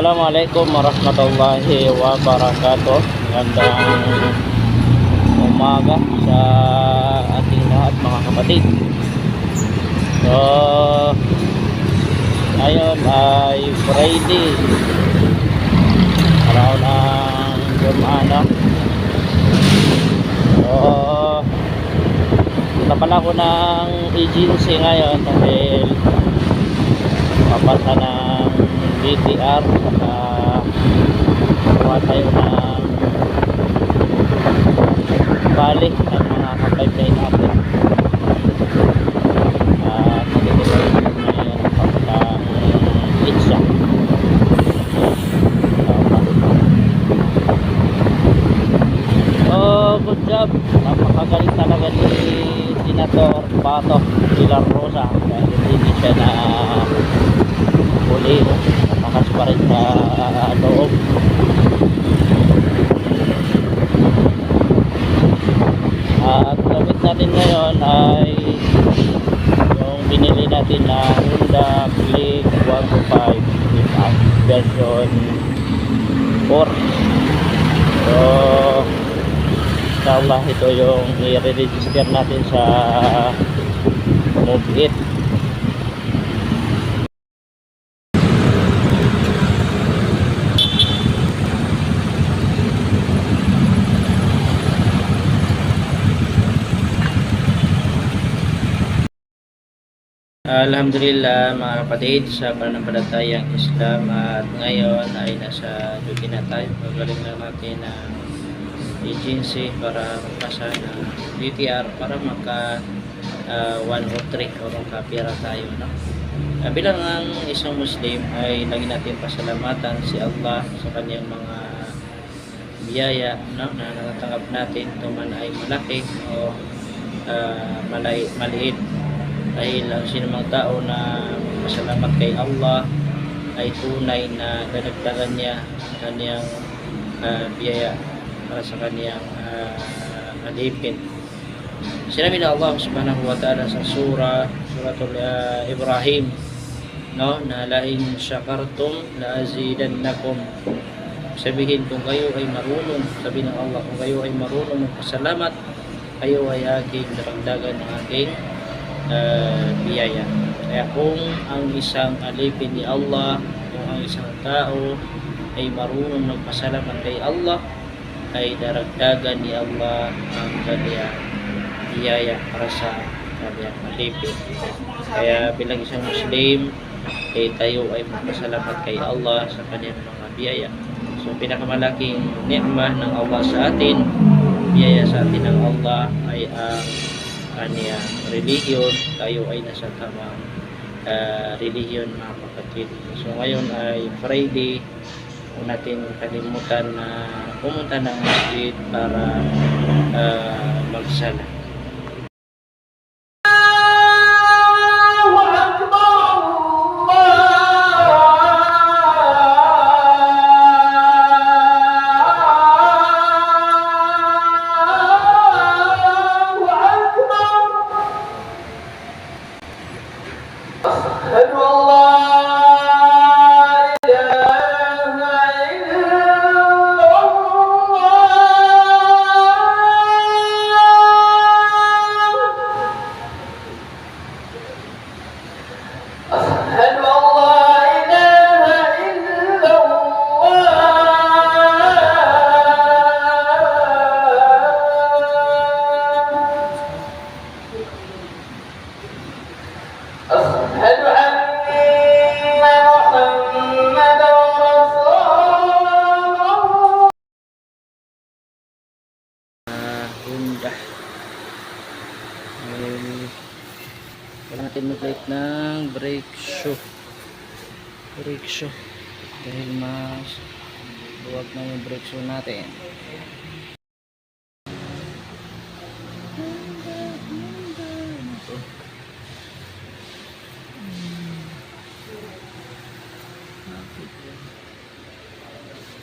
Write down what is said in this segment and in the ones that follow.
Assalamualaikum warahmatullahi wabarakatuh. Magandang umaga sa ating lahat mga kapatid. So ngayon ay Friday, araw ng Jum'ana. So punta pala ako ng agency ngayon dahil papunta ng BTR saka kuha tayo ng balik ng mga ka-pipeline natin at magiging ngayon papuntang Itza. So good job, napakagaling talaga ni Senator Bato de la Rosa dahil hindi siya na huli, nakas pa rin sa loob. At gamit natin ngayon ay yung binili natin na Honda Click 125 version 4. So inshallah ito yung i-register natin sa Move It. Alhamdulillah mga kapatid, sa pananampalatayang Islam at ngayon ay nasa duty na tayo. Magaling na natin ang agency para magpasa ng BTR para maka 103 o makapira tayo, no? Bilang ang isang Muslim ay lagi natin pasalamatan si Allah sa kanyang mga biyaya, no, na natatanggap natin, ito man ay malaki o maliit. Dahil ang sinumang tao na masalamat kay Allah ay tunay na dadagdagan niya kanyang biyaya para sa kanyang alipin. Sinabi na Allah subhanahu wa ta'ala sa suratul Ibrahim, no, na lain syakartum la azidannakum. Sabihin kung kayo ay marunong, sabi ng Allah, kung kayo ay marunong magpasalamat, kayo ay aking daragdagan ng aking biyaya. Kaya kung ang isang alipin ni Allah, kung ang isang tao ay marunong magpasalamat kay Allah, ay daragdagan ni Allah ang kanyang biyaya para sa kanyang alipin. Kaya bilang isang Muslim, ay tayo ay magpasalamat kay Allah sa kanyang mga biyaya. So pinakamalaking ni'mah ng Allah sa atin, biyaya sa atin ng Allah ay ang kanyang relihiyon. Tayo ay nasa tamang relihiyon mga kapatid. So ngayon ay Friday, huwag natin kalimutan na pumunta ng masjid para magsala. Kailangan natin mag-light ng brake shoe dahil mas luwag na yung brake shoe natin.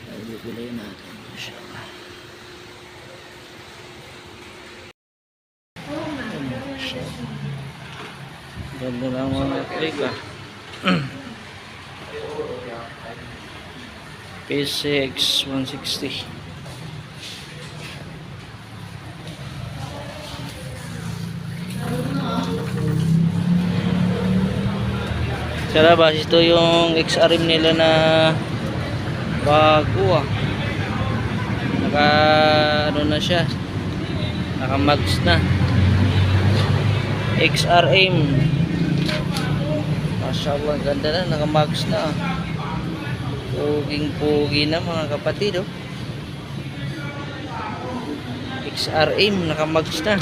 Ay, bibili natin siya. Ganda lang mga click ah. PSX 160. Sa labas, ito yung XRM nila na bago naka ano na siya, naka mags na XRM. Masyaallah, ganda na, naka mags na. Puging pugi na mga kapatid XRM, naka mags na.